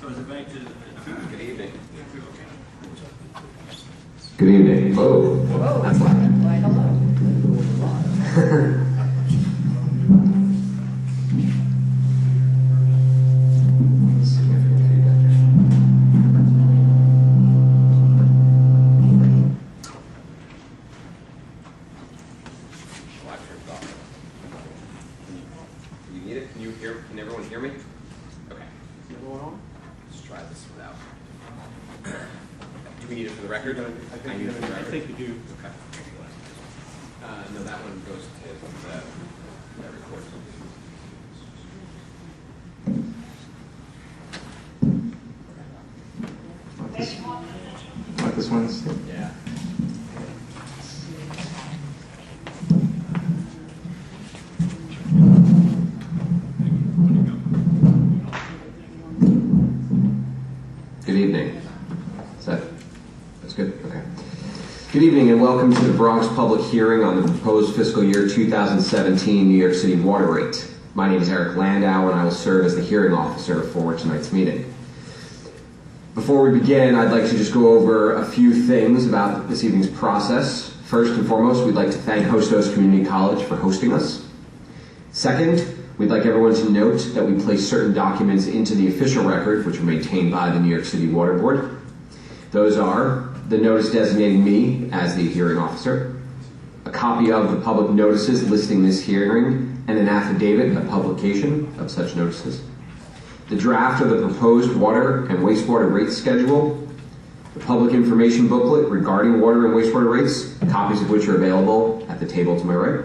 Good evening. Good evening. Whoa. Whoa. That's loud. Why, hello. Significant feedback. Well, I turned off. You need it? Can you hear? Can everyone hear me? Okay. Is everyone on? Let's try this without. Do we need it for the record? I need it for the record. I think you do. Okay. No, that one goes to that records. Like this one's. Yeah. Good evening. That's good? Okay. Good evening and welcome to the Bronx public hearing on the proposed fiscal year 2017 New York City water rate. My name is Eric Landau and I will serve as the hearing officer for tonight's meeting. Before we begin, I'd like to just go over a few things about this evening's process. First and foremost, we'd like to thank Hostos Community College for hosting us. Second, we'd like everyone to note that we place certain documents into the official record, which are maintained by the New York City Water Board. Those are the notice designating me as the hearing officer, a copy of the public notices listing this hearing, and an affidavit of publication of such notices, the draft of the proposed water and wastewater rate schedule, the public information booklet regarding water and wastewater rates, copies of which are available at the table to my right,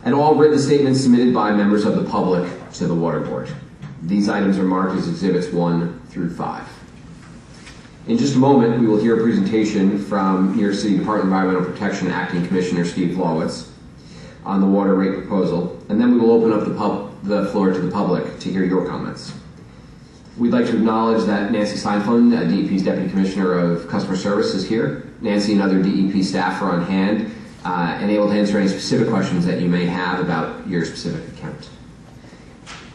and all written statements submitted by members of the public to the Water Board. These items are marked as Exhibits 1 through 5. In just a moment, we will hear a presentation from New York City Department of Environmental Protection Acting Commissioner Steve Lawitz on the water rate proposal, and then we will open up the floor to the public to hear your comments. We'd like to acknowledge that Nancy Steinflund, DEP's Deputy Commissioner of Customer Service, is here. Nancy and other DEP staff are on hand and able to answer any specific questions that you may have about your specific account.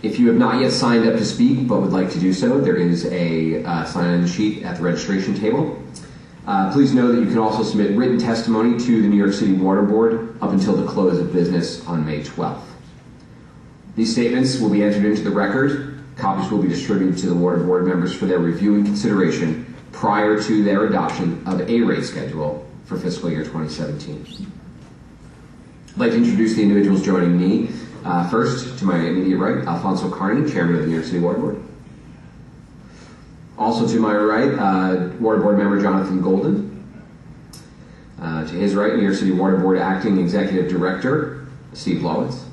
If you have not yet signed up to speak but would like to do so, there is a sign-in sheet at the registration table. Please know that you can also submit written testimony to the New York City Water Board up until the close of business on May 12th. These statements will be entered into the record. Copies will be distributed to the Water Board members for their review and consideration prior to their adoption of a rate schedule for fiscal year 2017. I'd like to introduce the individuals joining me. First, to my immediate right, Alfonso Carney, Chairman of the New York City Water Board. Also to my right, Water Board member Jonathan Golden. To his right, New York City Water Board Acting Executive Director Steve Lawitz.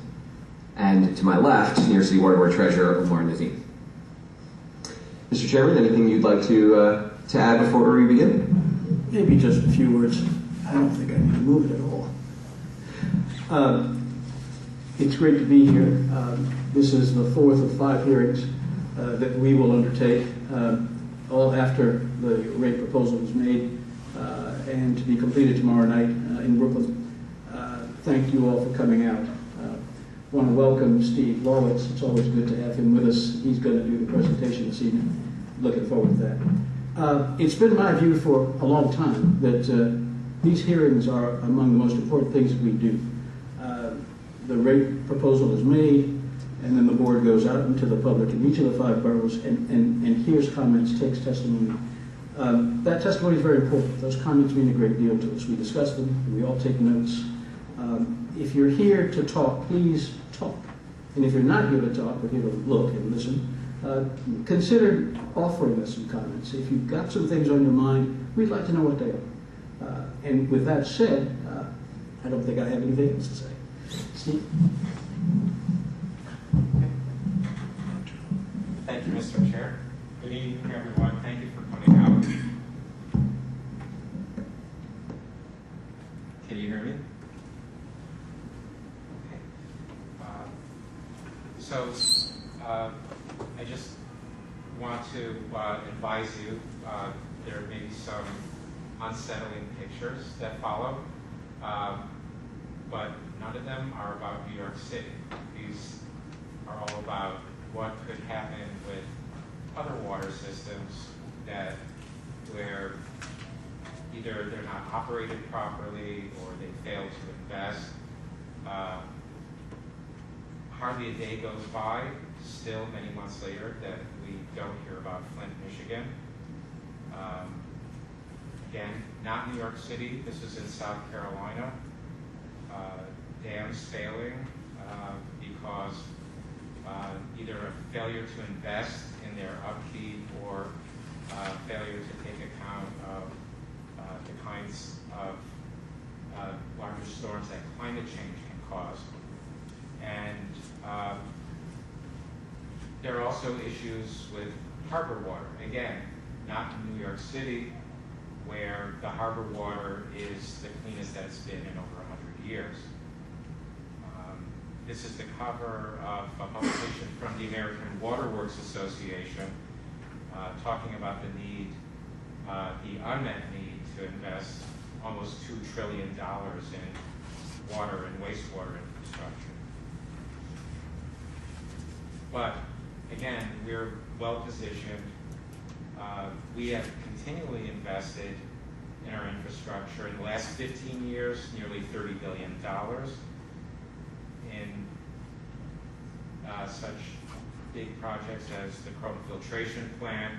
And to my left, New York City Water Board Treasurer Omar Nazim. Mr. Chairman, anything you'd like to add before we begin? Maybe just a few words. I don't think I need to move it at all. It's great to be here. This is the fourth of 5 hearings that we will undertake, all after the rate proposal was made and to be completed tomorrow night in Brooklyn. Thank you all for coming out. I want to welcome Steve Lawitz. It's always good to have him with us. He's going to do the presentation this evening. Looking forward to that. It's been my view for a long time that these hearings are among the most important things that we do. The rate proposal is made, and then the board goes out into the public in each of the 5 boroughs and hears comments, takes testimony. That testimony is very important. Those comments mean a great deal to us. We discuss them, we all take notes. If you're here to talk, please talk. And if you're not here to talk, but here to look and listen, consider offering us some comments. If you've got some things on your mind, we'd like to know what they are. And with that said, I don't think I have anything else to say. Steve? Thank you, Mr. Chair. Good evening, everyone. Thank you for coming out. Can you hear me? Okay. I just want to advise you there may be some unsettling pictures that follow, but none of them are about New York City. These are all about what could happen with other water systems that where either they're not operated properly or they fail to invest. Hardly a day goes by, still many months later, that we don't hear about Flint, Michigan. Again, not New York City, this is in South Carolina. Dams failing because either a failure to invest in their upkeep or failure to take account of the kinds of larger storms that climate change can cause. And there are also issues with harbor water. Again, not in New York City, where the harbor water is the cleanest that it's been in over 100 years. This is the cover of a publication from the American Water Works Association talking about the need, the unmet need to invest almost $2 trillion in water and wastewater infrastructure. But again, we're well positioned. We have continually invested in our infrastructure. In the last 15 years, nearly $30 billion in such big projects as the Chrome Filtration Plant,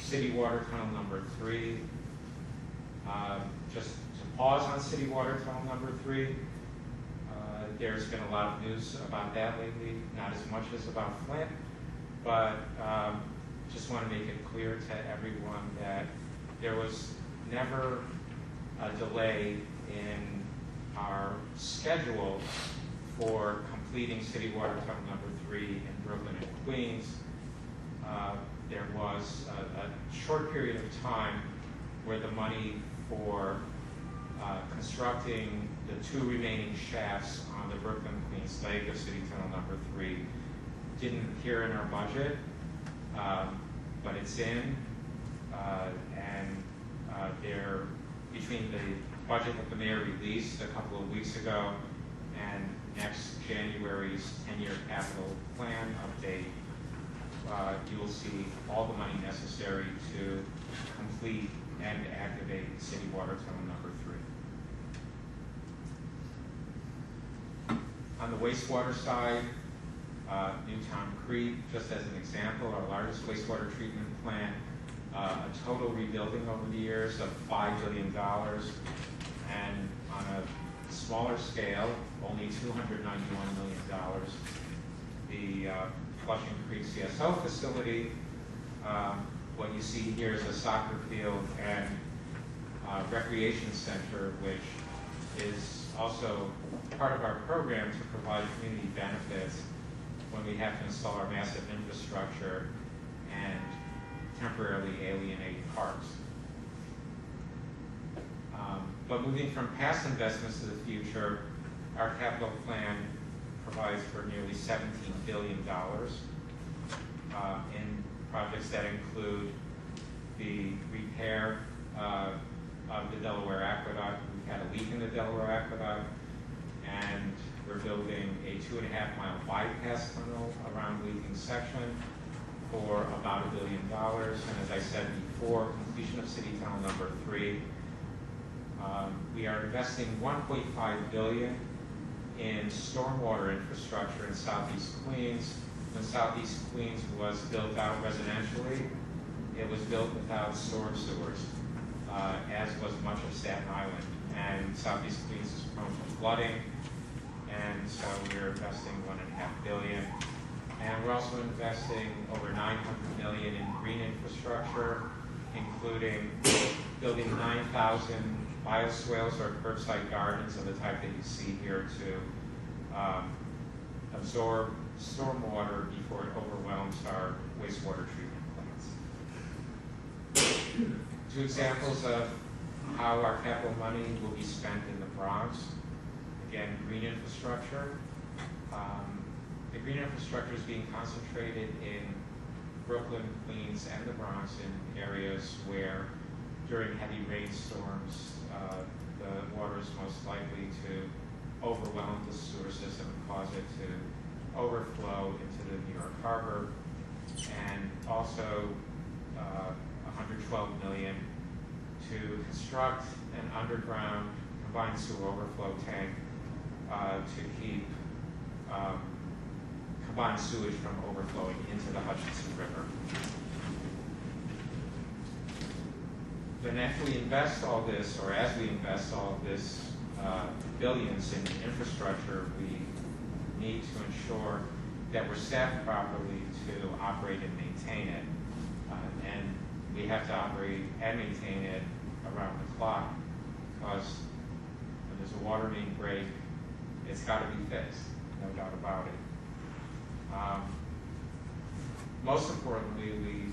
City Water Tunnel number 3. Just to pause on City Water Tunnel number 3, there's been a lot of news about that lately, not as much as about Flint, but just want to make it clear to everyone that there was never a delay in our schedule for completing City Water Tunnel number 3 in Brooklyn and Queens. There was a short period of time where the money for constructing the 2 remaining shafts on the Brooklyn-Queens leg of City Tunnel number 3 didn't appear in our budget, but it's in, and they're between the budget that the mayor released a couple of weeks ago and next January's 10-year capital plan update, you will see all the money necessary to complete and activate City Water Tunnel number 3. On the wastewater side, Newtown Creek, just as an example, our largest wastewater treatment plant, a total rebuilding over the years of $5 billion, and on a smaller scale, only $291 million. The Flushing Creek CSO facility, what you see here is a soccer field and recreation center, which is also part of our program to provide community benefits when we have to install our massive infrastructure and temporarily alienate parks. But moving from past investments to the future, our capital plan provides for nearly $17 billion in projects that include the repair of the Delaware Aqueduct. We've had a leak in the Delaware Aqueduct, and we're building a 2.5-mile bypass tunnel around the leaking section for about $1 billion. And as I said before, completion of City Tunnel number 3. We are investing $1.5 billion in stormwater infrastructure in Southeast Queens. When Southeast Queens was built out residentially, it was built without storm sewers, as was much of Staten Island. And Southeast Queens is prone to flooding, and so we're investing $1.5 billion. And we're also investing over $900 million in green infrastructure, including building 9,000 bioswales or curbside gardens of the type that you see here to absorb stormwater before it overwhelms our wastewater treatment plants. 2 examples of how our capital money will be spent in the Bronx. Again, green infrastructure. The green infrastructure is being concentrated in Brooklyn, Queens, and the Bronx in areas where during heavy rainstorms the water is most likely to overwhelm the sewer system and cause it to overflow into the New York Harbor. and also $112 million to construct an underground combined sewer overflow tank to keep combined sewage from overflowing into the Hutchinson River. Then after we invest all this, or as we invest all of this billions in infrastructure, we need to ensure that we're staffed properly to operate and maintain it. And we have to operate and maintain it around the clock, because when there's a water main break, it's got to be fixed, no doubt about it. Most importantly, we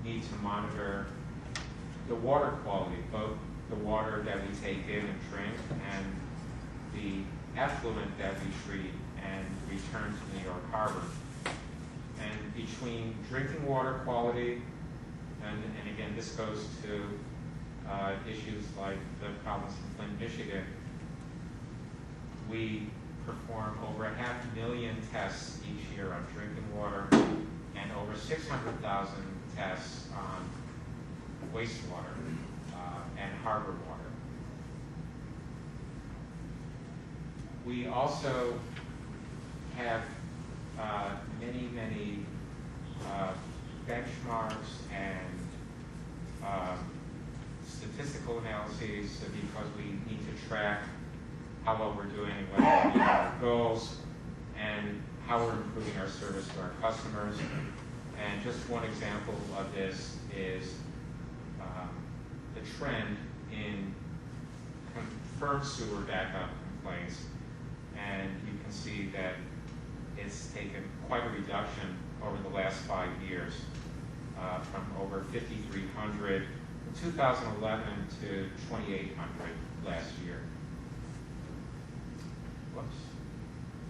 need to monitor the water quality, both the water that we take in and drink and the effluent that we treat and return to New York Harbor. And between drinking water quality, and again, this goes to issues like the problems in Flint, Michigan, we perform over 500,000 tests each year on drinking water and over 600,000 tests on wastewater and harbor water. We also have many benchmarks and statistical analyses because we need to track how well we're doing, whether we're meeting our goals, and how we're improving our service to our customers. And just one example of this is the trend in confirmed sewer backup complaints. And you can see that it's taken quite a reduction over the last 5 years, from over 5,300 in 2011 to 2,800 last year. Whoops.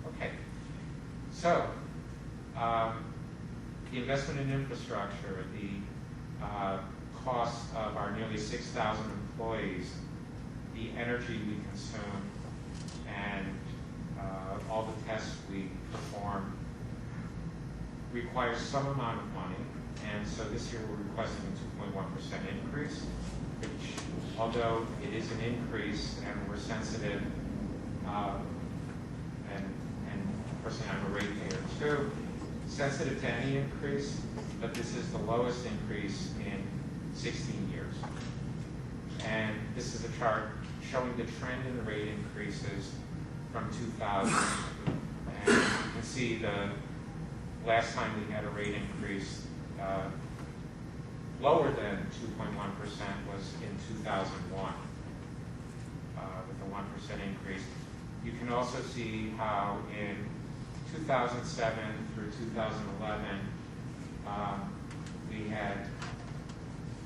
Okay. So, the investment in infrastructure, the cost of our nearly 6,000 employees, the energy we consume, and all the tests we perform requires some amount of money. And so this year we're requesting a 2.1% increase, which, although it is an increase and we're sensitive, and personally I'm a ratepayer too, sensitive to any increase, but this is the lowest increase in 16 years. And this is a chart showing the trend in the rate increases from 2000. And you can see the last time we had a rate increase lower than 2.1% was in 2001 with a 1% increase. You can also see how in 2007 through 2011 we had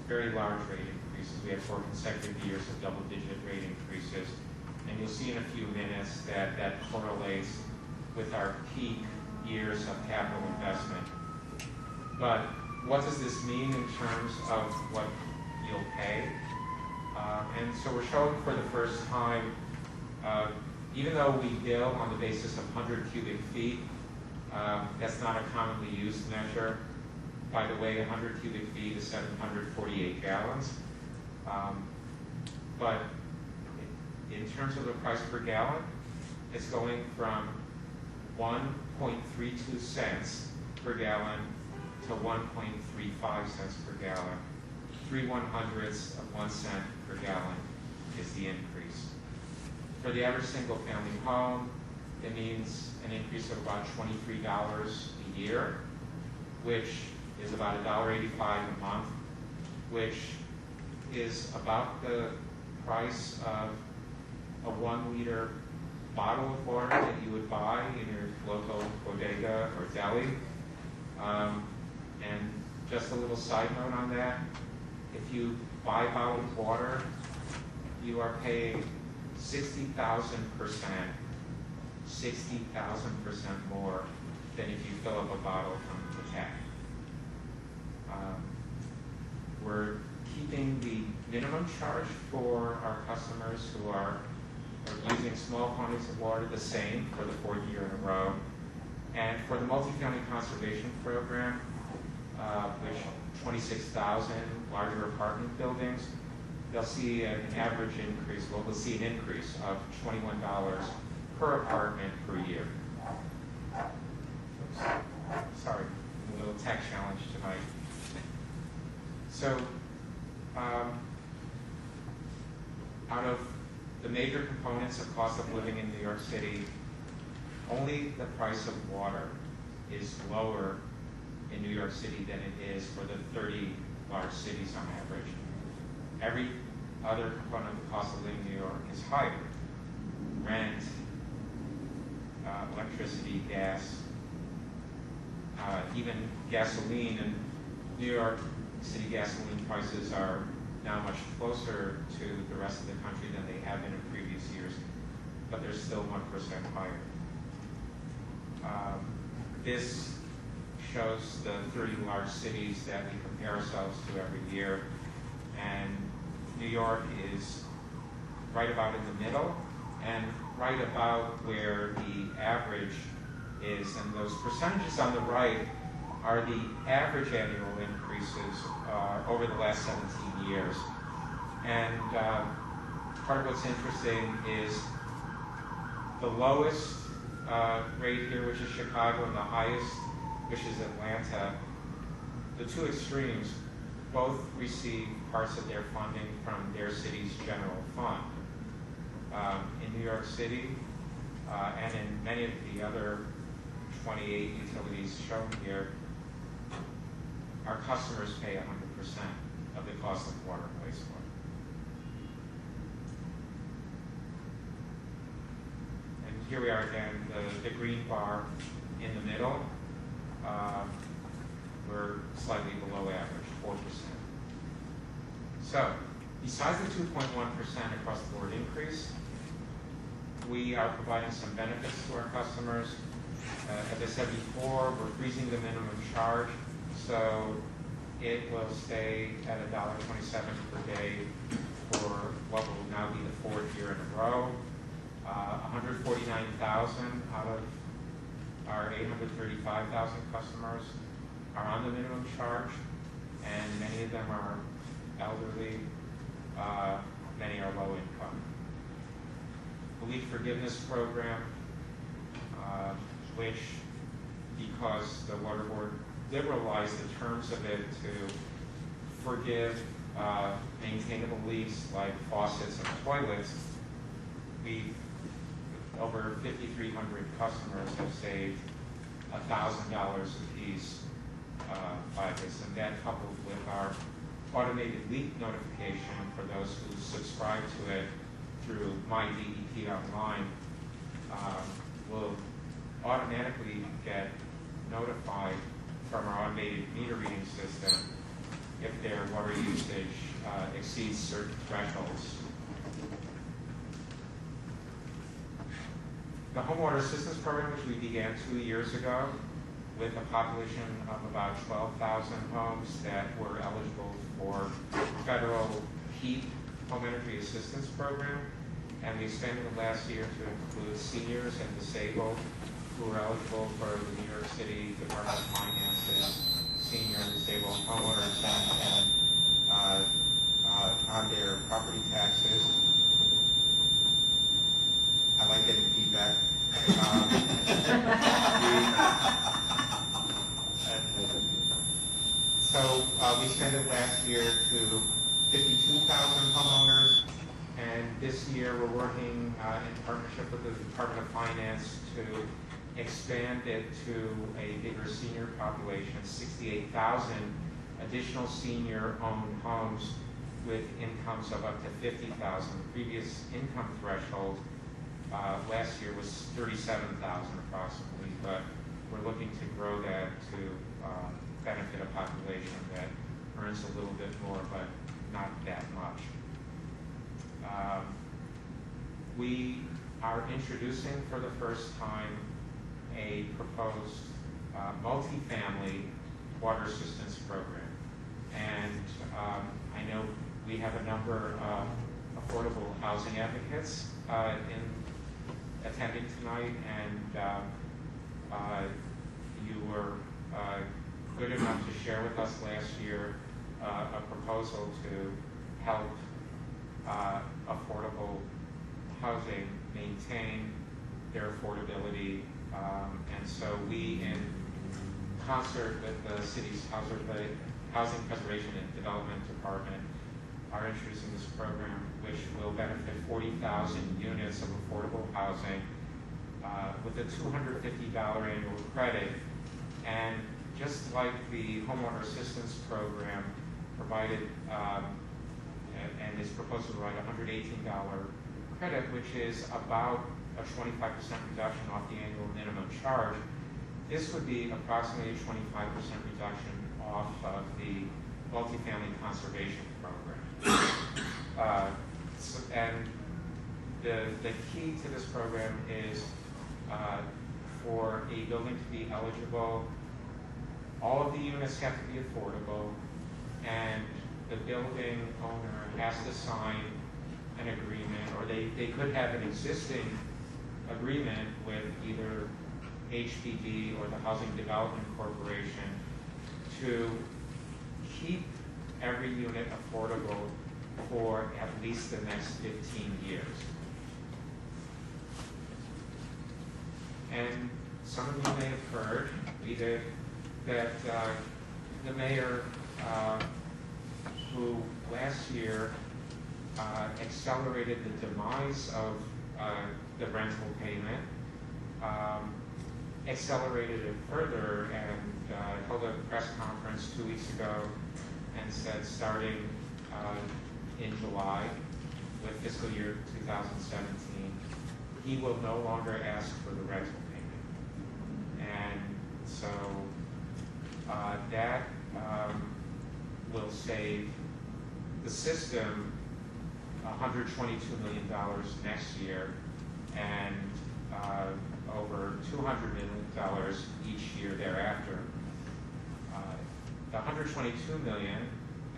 very large rate increases. We had 4 consecutive years of double-digit rate increases. And you'll see in a few minutes that that correlates with our peak years of capital investment. But what does this mean in terms of what you'll pay? And so we're showing for the first time, even though we bill on the basis of 100 cubic feet, that's not a commonly used measure. By the way, 100 cubic feet is 748 gallons. But in terms of the price per gallon, it's going from 1.32 cents per gallon to 1.35 cents per gallon. 3/100ths of 1 cent per gallon is the increase. For the average single-family home, it means an increase of about $23 a year, which is about $1.85 a month, which is about the price of a 1-liter bottle of water that you would buy in your local bodega or deli. And just a little side note on that, if you buy bottled water, you are paying 60,000% more than if you fill up a bottle from the tap. We're keeping the minimum charge for our customers who are using small quantities of water the same for the 4th year in a row. And for the multifamily conservation program, which 26,000 larger apartment buildings, they'll see an average increase, well, they'll see an increase of $21 per apartment per year. Oops. Sorry, a little tech challenge tonight. So, out of the major components of cost of living in New York City, only the price of water is lower in New York City than it is for the 30 large cities on average. Every other component of the cost of living in New York is higher. Rent, electricity, gas, even gasoline. And New York City gasoline prices are now much closer to the rest of the country than they have been in previous years, but they're still 1% higher. This shows the 30 large cities that we compare ourselves to every year, and New York is right about in the middle and right about where the average is, and those percentages on the right are the average annual increases over the last 17 years. And part of what's interesting is the lowest rate here, which is Chicago, and the highest, which is Atlanta. The two extremes both receive parts of their funding from their city's general fund. In New York City and in many of the other 28 utilities shown here, our customers pay 100% of the cost of water and wastewater. And here we are again, the green bar in the middle. We're slightly below average, 4%. So, besides the 2.1% across the board increase, we are providing some benefits to our customers. As I said before, we're freezing the minimum charge, so it will stay at $1.27 per day for what will now be the fourth year in a row. 149,000 out of our 835,000 customers are on the minimum charge, and many of them are elderly, many are low income. The leak forgiveness program, which, because the Water Board liberalized the terms of it to forgive maintainable leaks like faucets and toilets, over 5,300 customers have saved $1,000 apiece by this, and that coupled with our automated leak notification for those who subscribe to it through My DEP Online will automatically get notified from our automated meter reading system if their water usage exceeds certain thresholds. The Home Water Assistance Program, which we began 2 years ago, with a population of about 12,000 homes that were eligible for federal heat home energy assistance program, and we expanded it last year to include seniors and disabled who are eligible for the New York City Department of Finance's senior and disabled homeowner exemption on their property taxes. I like getting feedback. So we expanded last year to 52,000 homeowners, and this year we're working in partnership with the Department of Finance to expand it to a bigger senior population, 68,000 additional senior-owned homes with incomes of up to 50,000. The previous income threshold last year was 37,000 approximately, but we're looking to grow that to benefit a population that earns a little bit more, but not that much. We are introducing for the first time a proposed multifamily water assistance program. And I know we have a number of affordable housing advocates in attending tonight, and you were good enough to share with us last year a proposal to help affordable housing maintain their affordability. And so we, in concert with the city's Housing Preservation and Development Department, are introducing this program, which will benefit 40,000 units of affordable housing with a $250 annual credit. And just like the homeowner assistance program provided and is proposed to provide a $118 credit, which is about a 25% reduction off the annual minimum charge, this would be approximately a 25% reduction off of the multifamily conservation program. And the key to this program is for a building to be eligible, all of the units have to be affordable, and the building owner has to sign an agreement, or they could have an existing agreement with either HPD or the Housing Development Corporation to keep every unit affordable for at least the next 15 years. And some of you may have heard, we did, that the mayor, who last year accelerated the demise of the rental payment, accelerated it further and held a press conference 2 weeks ago and said starting in July with fiscal year 2017, he will no longer ask for the rental payment. And so that will save the system $122 million next year and over $200 million each year thereafter. The $122 million,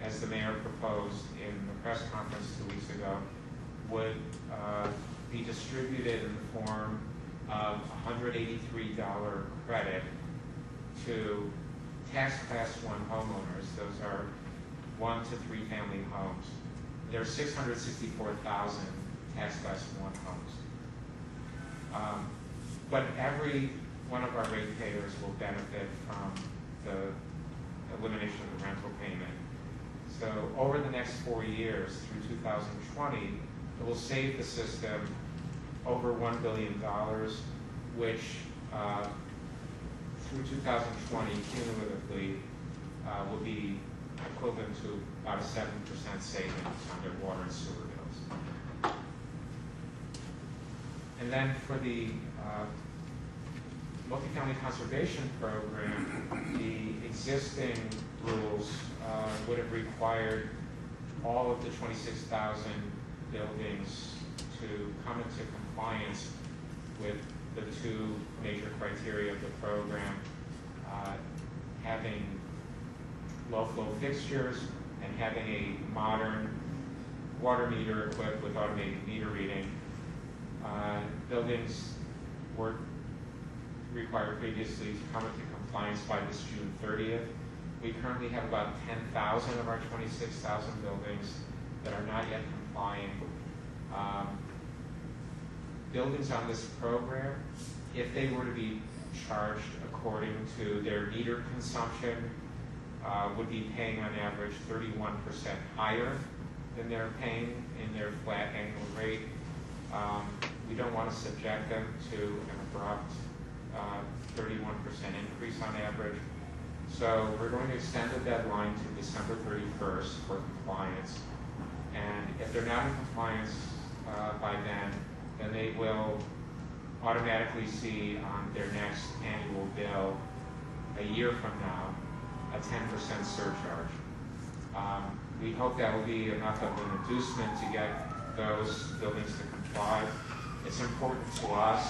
as the mayor proposed in the press conference 2 weeks ago, would be distributed in the form of $183 credit to tax class 1 homeowners. Those are 1 to 3 family homes. There are 664,000 tax class 1 homes. But every one of our ratepayers will benefit from the elimination of the rental payment. So over the next 4 years through 2020, it will save the system over $1 billion, which through 2020 cumulatively will be equivalent to about a 7% savings on their water and sewer bills. And then for the multifamily conservation program, the existing rules would have required all of the 26,000 buildings to come into compliance with the 2 major criteria of the program, having low-flow fixtures and having a modern water meter equipped with automated meter reading. Buildings were required previously to come into compliance by this June 30th. We currently have about 10,000 of our 26,000 buildings that are not yet compliant. Buildings on this program, if they were to be charged according to their meter consumption, would be paying on average 31% higher than they're paying in their flat annual rate. We don't want to subject them to an abrupt 31% increase on average. So we're going to extend the deadline to December 31st for compliance. And if they're not in compliance by then they will automatically see on their next annual bill a year from now a 10% surcharge. We hope that will be enough of an inducement to get those buildings to comply. It's important to us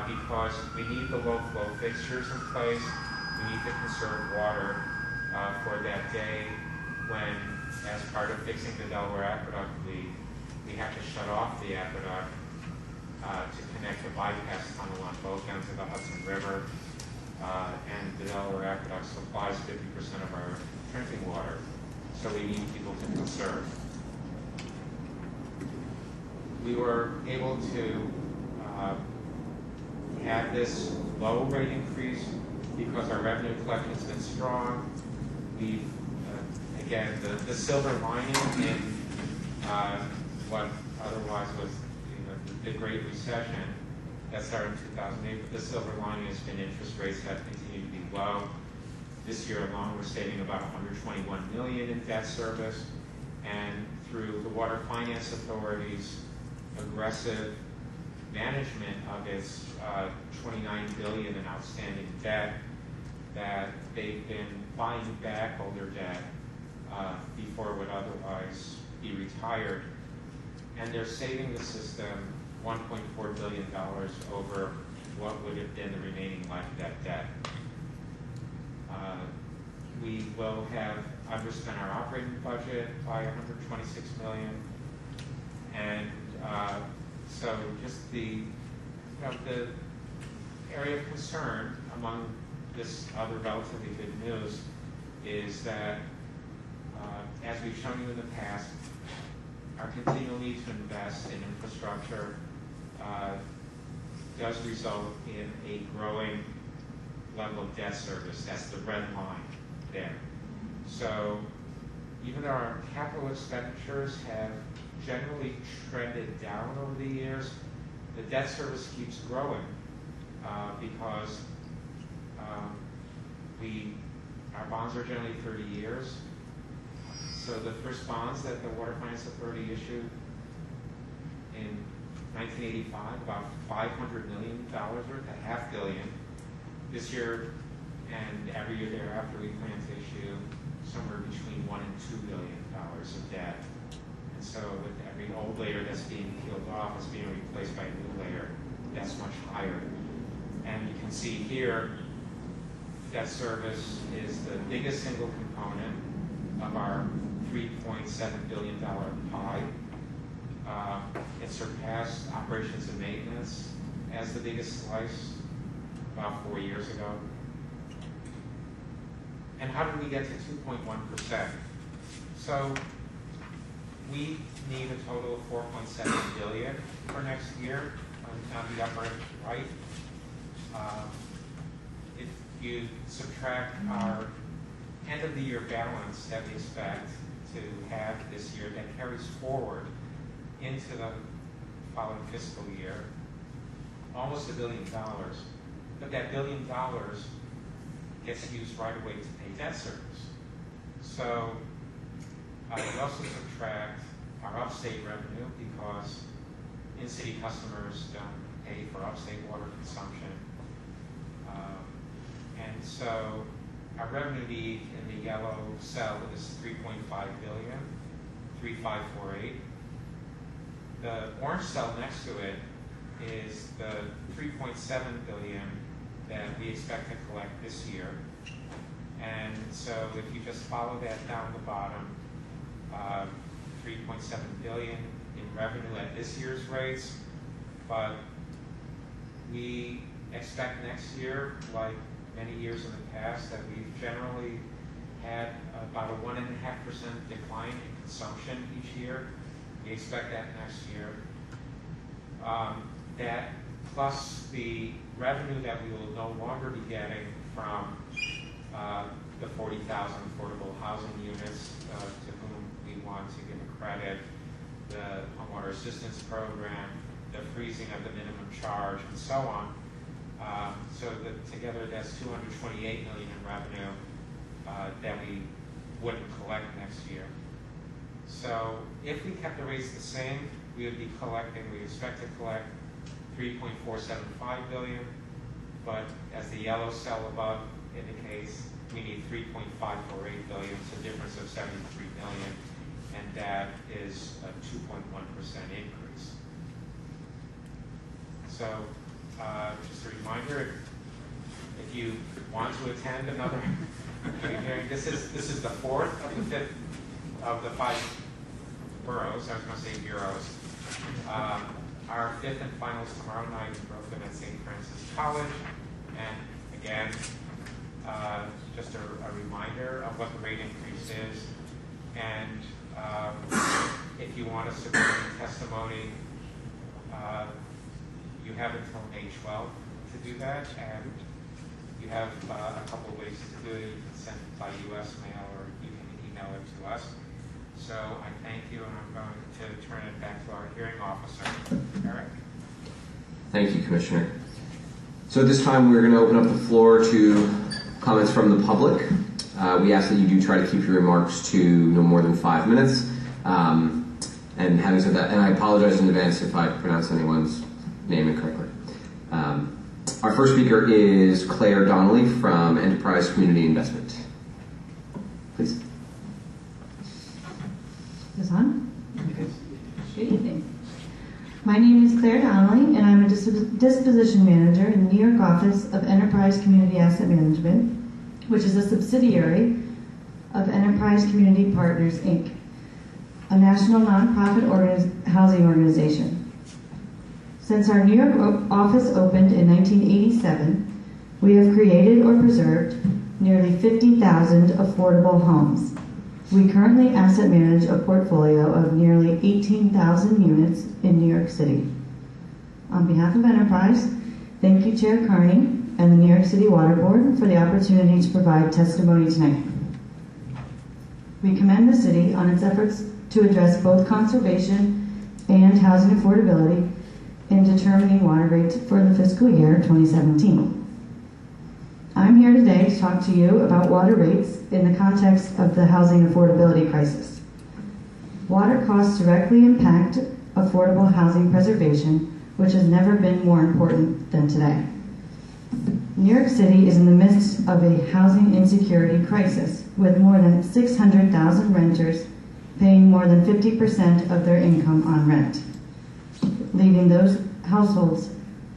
because we need the low flow fixtures in place. We need to conserve water for that day when, as part of fixing the Delaware Aqueduct, we have to shut off the aqueduct to connect the bypass tunnel on both ends of the Hudson River. And the the Delaware Aqueduct supplies 50% of our drinking water, so we need people to conserve. We were able to have this low rate increase because our revenue collection has been strong. We've, again, the silver lining in what otherwise was the Great Recession that started in 2008, but the silver lining has been interest rates have continued to be low. This year alone, we're saving about $121 million in debt service, and through the Water Finance Authority's aggressive management of its $29 billion in outstanding debt, that they've been buying back older debt before it would otherwise be retired, and they're saving the system $1.4 billion over what would have been the remaining life of that debt. We will have underspent our operating budget by $126 million, and so just the area of concern among this other relatively good news is that, as we've shown you in the past, our continual need to invest in infrastructure does result in a growing level of debt service. That's the red line there. So even though our capital expenditures have generally trended down over the years, the debt service keeps growing because our bonds are generally 30 years. So the first bonds that the Water Finance Authority issued in 1985, about $500 million worth, $500 million. This year and every year thereafter, we plan to issue somewhere between $1 and $2 billion of debt. And so with every old layer that's being peeled off, is being replaced by a new layer that's much higher. And you can see here, debt service is the biggest single component of our $3.7 billion pie. It surpassed operations and maintenance as the biggest slice about 4 years ago. And how did we get to 2.1%? So we need a total of $4.7 billion for next year on the upper right. If you subtract our end of the year balance that we expect to have this year, that carries forward into the following fiscal year, almost $1 billion. But that $1 billion gets used right away to pay debt service. So we also subtract our upstate revenue because in-city customers don't pay for upstate water consumption. And so our revenue need in the yellow cell is $3.5 billion, 3.548. The orange cell next to it is the $3.7 billion that we expect to collect this year. And so if you just follow that down the bottom, $3.7 billion in revenue at this year's rates, but we expect next year, like many years in the past, that we've generally had about a 1.5% decline in consumption each year. We expect that next year. That plus the revenue that we will no longer be getting from the 40,000 affordable housing units to whom we want to give a credit, the homeowner assistance program, the freezing of the minimum charge, and so on. So that together that's $228 million in revenue that we wouldn't collect next year. So if we kept the rates the same, we would be collecting, we expect to collect $3.475 billion, but as the yellow cell above indicates, we need $3.548 billion, it's a difference of $73 million, and that is a 2.1% increase. So just a reminder, if you want to attend another hearing, this is the fourth of the fifth of the 5 boroughs. I was going to say bureaus. Our fifth and finals tomorrow night in Brooklyn at St. Francis College, and again, what the rate increase is. And if you want to submit any testimony, you have until May 12th to do that, and you have a couple of ways to do it. You can send it by U.S. mail, or you can email it to us. So I thank you, and I'm going to turn it back to our hearing officer, Eric. Thank you, Commissioner. So at this time, we're going to open up the floor to comments from the public. We ask that you do try to keep your remarks to no more than 5 minutes. And having said that, and I apologize in advance if I pronounce anyone's name incorrectly. Our first speaker is Claire Donnelly from Enterprise Community Investment. Please. Is this on? Good evening. My name is Claire Donnelly, and I'm a disposition manager in the New York office of Enterprise Community Asset Management, which is a subsidiary of Enterprise Community Partners, Inc., a national nonprofit housing organization. Since our New York office opened in 1987, we have created or preserved nearly 50,000 affordable homes. We currently asset manage a portfolio of nearly 18,000 units in New York City. On behalf of Enterprise, thank you, Chair Carney and the New York City Water Board for the opportunity to provide testimony tonight. We commend the city on its efforts to address both conservation and housing affordability in determining water rates for the fiscal year 2017. I'm here today to talk to you about water rates in the context of the housing affordability crisis. Water costs directly impact affordable housing preservation, which has never been more important than today. New York City is in the midst of a housing insecurity crisis, with more than 600,000 renters paying more than 50% of their income on rent, leaving those households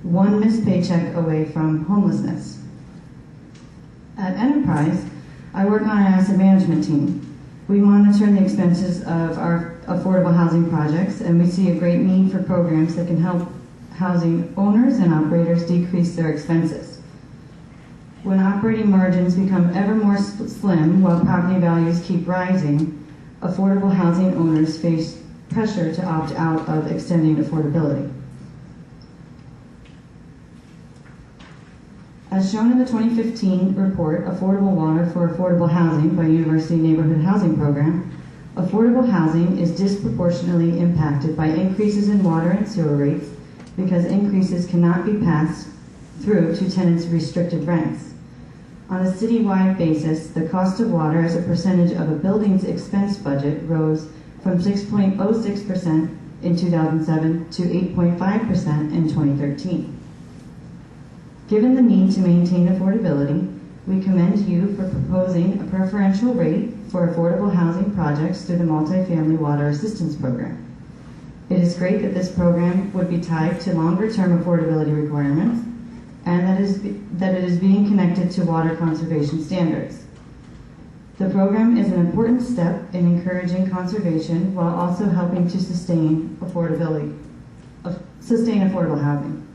one missed paycheck away from homelessness. At Enterprise, I work on an asset management team. We monitor the expenses of our affordable housing projects, and we see a great need for programs that can help housing owners and operators decrease their expenses. When operating margins become ever more slim while property values keep rising, affordable housing owners face pressure to opt out of extending affordability. As shown in the 2015 report, Affordable Water for Affordable Housing by University Neighborhood Housing Program, affordable housing is disproportionately impacted by increases in water and sewer rates because increases cannot be passed through to tenants' restricted rents. On a citywide basis, the cost of water as a percentage of a building's expense budget rose from 6.06% in 2007 to 8.5% in 2013. Given the need to maintain affordability, we commend you for proposing a preferential rate for affordable housing projects through the Multifamily Water Assistance Program. It is great that this program would be tied to longer-term affordability requirements and that it is being connected to water conservation standards. The program is an important step in encouraging conservation while also helping to sustain affordable housing.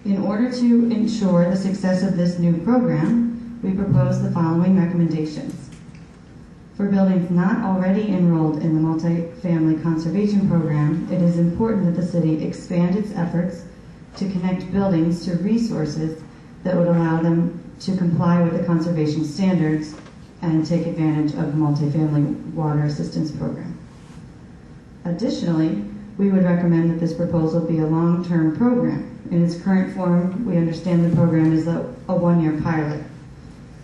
In order to ensure the success of this new program, we propose the following recommendations. For buildings not already enrolled in the Multifamily Conservation Program, it is important that the city expand its efforts to connect buildings to resources that would allow them to comply with the conservation standards and take advantage of the Multifamily Water Assistance Program. Additionally, we would recommend that this proposal be a long-term program. In its current form, we understand the program is a one-year pilot.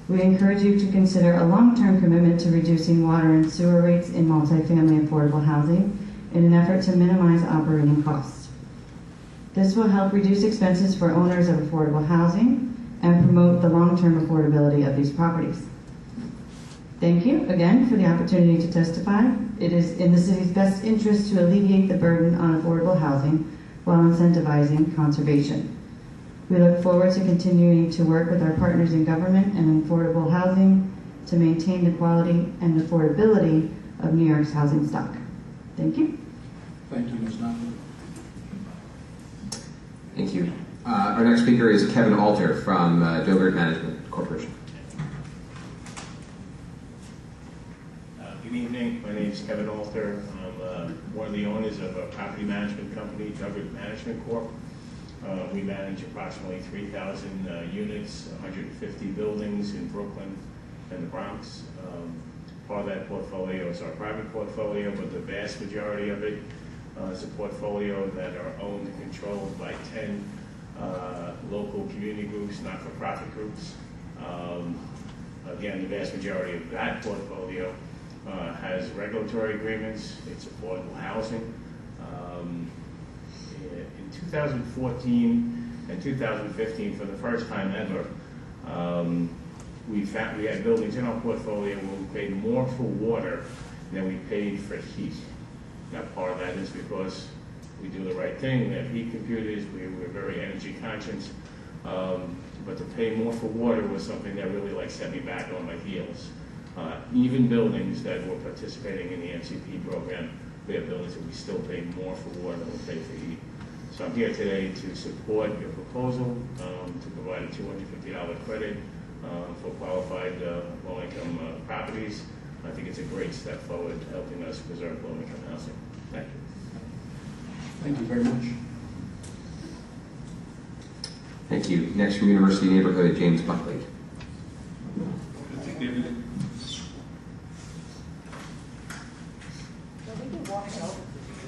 We encourage you to consider a long-term commitment to reducing water and sewer rates in multifamily affordable housing in an effort to minimize operating costs. This will help reduce expenses for owners of affordable housing and promote the long-term affordability of these properties. Thank you again for the opportunity to testify. It is in the city's best interest to alleviate the burden on affordable housing while incentivizing conservation. We look forward to continuing to work with our partners in government and in affordable housing to maintain the quality and affordability of New York's housing stock. Thank you. Thank you, Ms. Knopfler. Thank you. Our next speaker is Kevin Alter from Dogert Management Corporation. name's Kevin Alter. I'm one of the owners of a property management company, Douglas Management Corp. We manage approximately 3,000 units, 150 buildings in Brooklyn and the Bronx. Part of that portfolio is our private portfolio, but the vast majority of it is a portfolio that are owned and controlled by 10 local community groups, not-for-profit groups. Again, the vast majority of that portfolio has regulatory agreements. It's affordable housing. In 2014 and 2015, for the first time ever, we had buildings in our portfolio where we paid more for water than we paid for heat. Now, part of that is because we do the right thing. We have heat computers. We're very energy conscious. But to pay more for water was something that really set me back on my heels. Even buildings that were participating in the MCP program, we have buildings that we still pay more for water than we pay for heat. So I'm here today to support your proposal to provide a $250 credit for qualified low-income properties. I think it's a great step forward to helping us preserve low-income housing. Thank you. Thank you very much. Thank you. Next from University Neighborhood, James Buckley.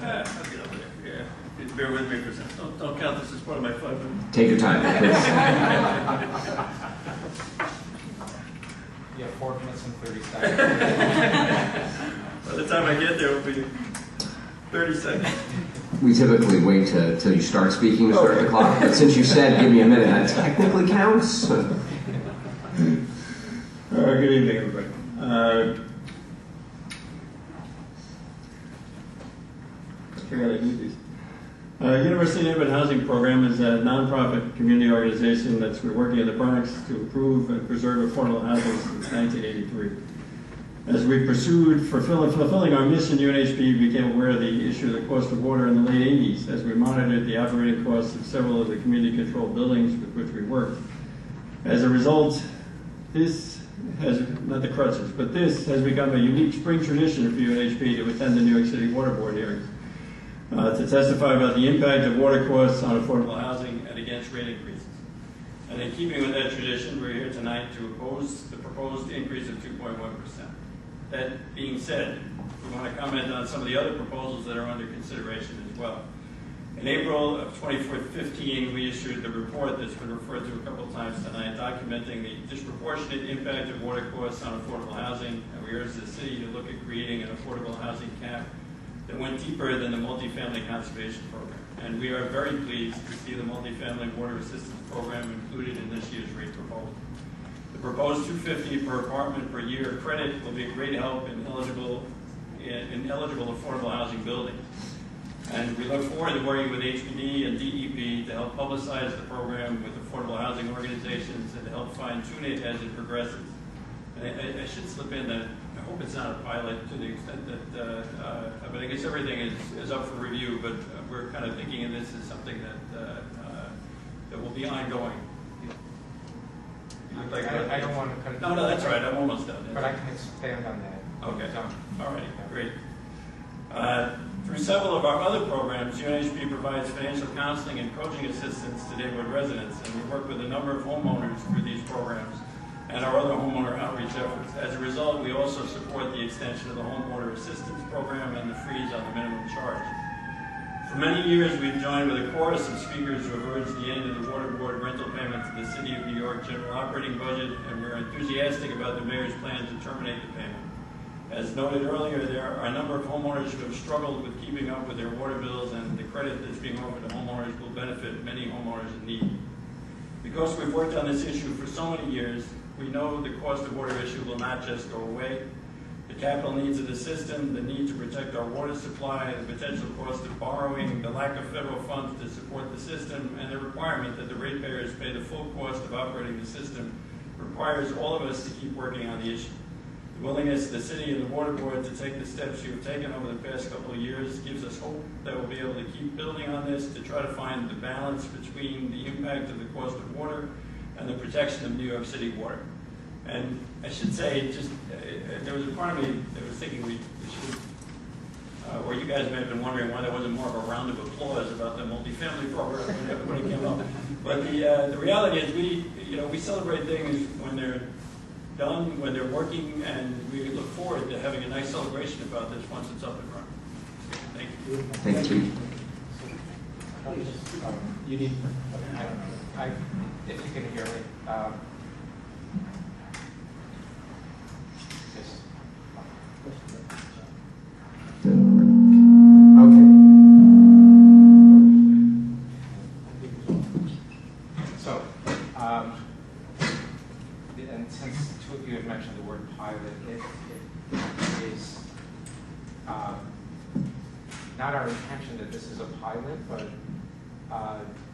I'll get over there. Yeah. Bear with me for a second. Don't count this as part of my 5 minutes. Take your time, please. You have 4 minutes and 30 seconds. By the time I get there, it'll be 30 seconds. We typically wait till you start speaking to start the clock, but since you said give me a minute, that technically counts. Good evening, everybody. University Neighborhood Housing Program is a nonprofit community organization that's been working in the Bronx to improve and preserve affordable housing since 1983. As we pursued fulfilling our mission, UNHP became aware of the issue of the cost of water in the late 80s as we monitored the operating costs of several of the community-controlled buildings with which we worked. As a result, this has, not the crutches, but this has become a unique spring tradition for UNHP to attend the New York City Water Board hearings, to testify about the impact of water costs on affordable housing and against rate increases. And in keeping with that tradition, we're here tonight to oppose the proposed increase of 2.1%. That being said, we want to comment on some of the other proposals that are under consideration as well. In April of 2015, we issued the report that's been referred to a couple of times tonight, documenting the disproportionate impact of water costs on affordable housing, and we urged the city to look at creating an affordable housing cap that went deeper than the multifamily conservation program. And we are very pleased to see the multifamily water assistance program included in this year's rate proposal. The proposed $250 per apartment per year credit will be a great help in eligible affordable housing buildings. And we look forward to working with HPD and DEP to help publicize the program with affordable housing organizations and to help fine-tune it as it progresses. And I should slip in that I hope it's not a pilot to the extent that, but I guess everything is up for review, but we're kind of thinking of this as something that will be ongoing. I don't want to cut it. No, that's right. I'm almost done. But I can expand on that. Okay. All right. Great. Through several of our other programs, UNHP provides financial counseling and coaching assistance to neighborhood residents, and we work with a number of homeowners through these programs and our other homeowner outreach efforts. As a result, we also support the extension of the homeowner assistance program and the freeze on the minimum charge. For many years, we've joined with a chorus of speakers who have urged the end of the water board rental payment to the City of New York general operating budget, and we're enthusiastic about the mayor's plan to terminate the payment. As noted earlier, there are a number of homeowners who have struggled with keeping up with their water bills, and the credit that's being offered to homeowners will benefit many homeowners in need. Because we've worked on this issue for so many years, we know the cost of water issue will not just go away. The capital needs of the system, the need to protect our water supply, the potential cost of borrowing, the lack of federal funds to support the system, and the requirement that the ratepayers pay the full cost of operating the system requires all of us to keep working on the issue. The willingness of the city and the water board to take the steps you have taken over the past couple of years gives us hope that we'll be able to keep building on this to try to find the balance between the impact of the cost of water and the protection of New York City water. And I should say, just there was a part of me that was thinking we should or you guys may have been wondering why there wasn't more of a round of applause about the multifamily program when everybody came up. But the reality is we celebrate things when they're done, when they're working, and we look forward to having a nice celebration about this once it's up and running. Thank you. Thank you. You need, if you can hear me. Yes. Okay. So, and since two of you have mentioned the word pilot, it is not our intention that this is a pilot, but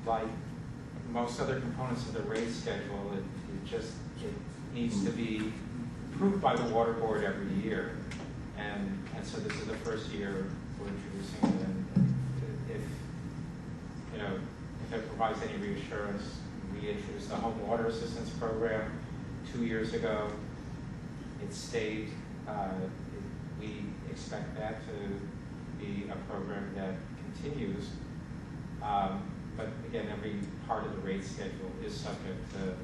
like most other components of the rate schedule, it needs to be approved by the water board every year. And so this is the first year we're introducing it. And if it provides any reassurance, we introduced the Home Water Assistance Program 2 years ago. It stayed. We expect that to be a program that continues. But again, every part of the rate schedule is subject to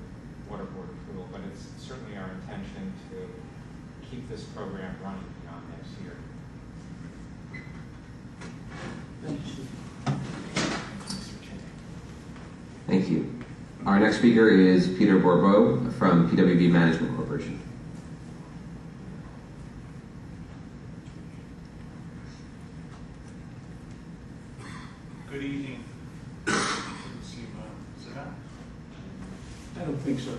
water board approval, but it's certainly our intention to keep this program running beyond next year. Thank you. Our next speaker is Peter Bourbeau from PWB Management Corporation. Good evening. I don't think so.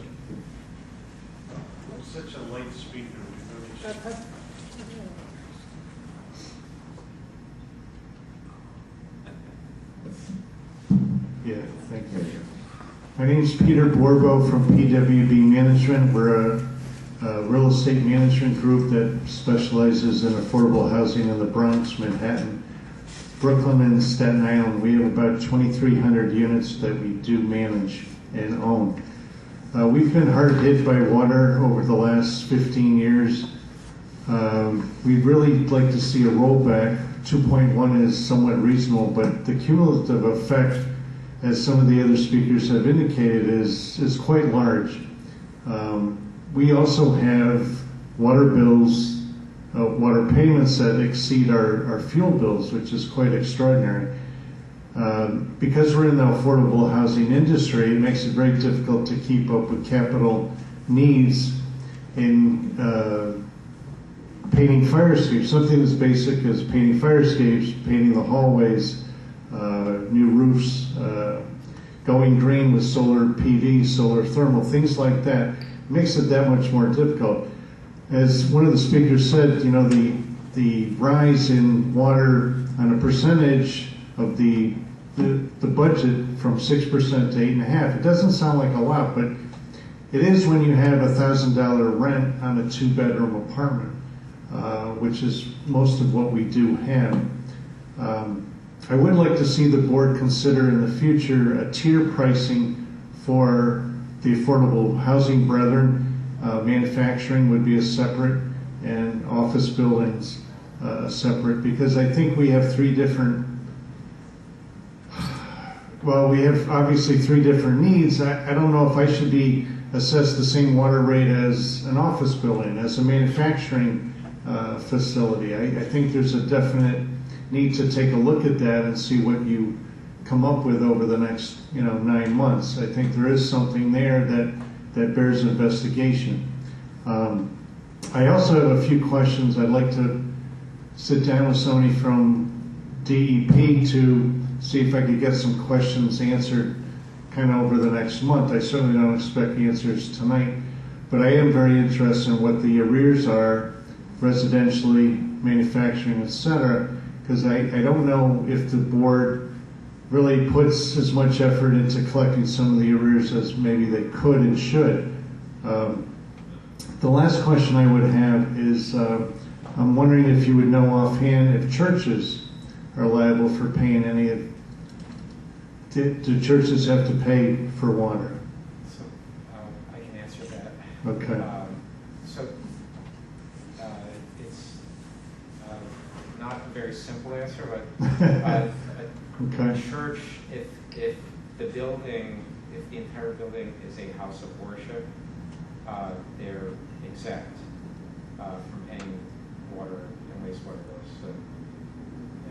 Such a light speaker. Yeah, thank you. My name is Peter Bourbeau from PWB Management. We're a real estate management group that specializes in affordable housing in the Bronx, Manhattan, Brooklyn, and Staten Island. We have about 2,300 units that we do manage and own. We've been hard hit by water over the last 15 years. We'd really like to see a rollback. 2.1 is somewhat reasonable, but the cumulative effect, as some of the other speakers have indicated, is quite large. We also have water bills, water payments that exceed our fuel bills, which is quite extraordinary. Because we're in the affordable housing industry, it makes it very difficult to keep up with capital needs in painting fire escapes. Something as basic as painting fire escapes, painting the hallways, new roofs, going green with solar PV, solar thermal, things like that. It makes it that much more difficult. As one of the speakers said, the rise in water on a percentage of the budget from 6% to 8.5%. It doesn't sound like a lot, but it is when you have $1,000 rent on a 2-bedroom apartment, which is most of what we do have. I would like to see the board consider in the future a tier pricing for the affordable housing brethren. Manufacturing would be a separate, and office buildings separate, because I think we have we have obviously 3 different needs. I don't know if I should be assessed the same water rate as an office building, as a manufacturing facility. I think there's a definite need to take a look at that and see what you come up with over the next 9 months. I think there is something there that bears investigation. I also have a few questions. I'd like to sit down with somebody from DEP to see if I could get some questions answered kind of over the next month. I certainly don't expect answers tonight, but I am very interested in what the arrears are, residentially, manufacturing, etc., because I don't know if the board really puts as much effort into collecting some of the arrears as maybe they could and should. The last question I would have is, I'm wondering if you would know offhand if churches are liable for paying any of, do churches have to pay for water? So I can answer that. Okay. It's not a very simple answer, but a Okay. church, if the building, if the entire building is a house of worship, they're exempt from paying water and wastewater bills. So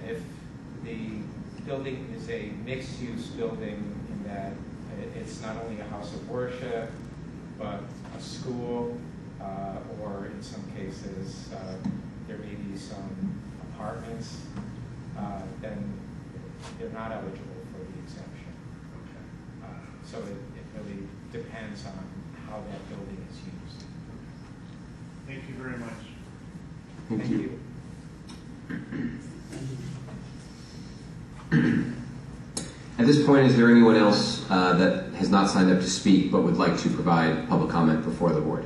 if the building is a mixed-use building in that it's not only a house of worship, but a school, or in some cases, there may be some apartments, then they're not eligible for the exemption. So it really depends on how that building is used. Thank you very much. Thank you. At this point, is there anyone else that has not signed up to speak but would like to provide public comment before the board?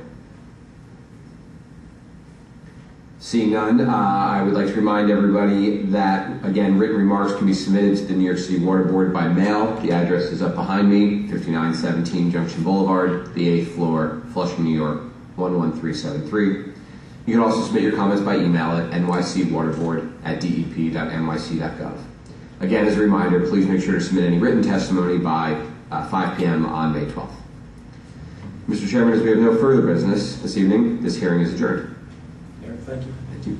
Seeing none, I would like to remind everybody that, again, written remarks can be submitted to the New York City Water Board by mail. The address is up behind me, 5917 Junction Boulevard, the 8th floor, Flushing, New York, 11373. You can also submit your comments by email at nycwaterboard@dep.nyc.gov. Again, as a reminder, please make sure to submit any written testimony by 5 p.m. on May 12th. Mr. Chairman, as we have no further business this evening, this hearing is adjourned. Thank you. Thank you.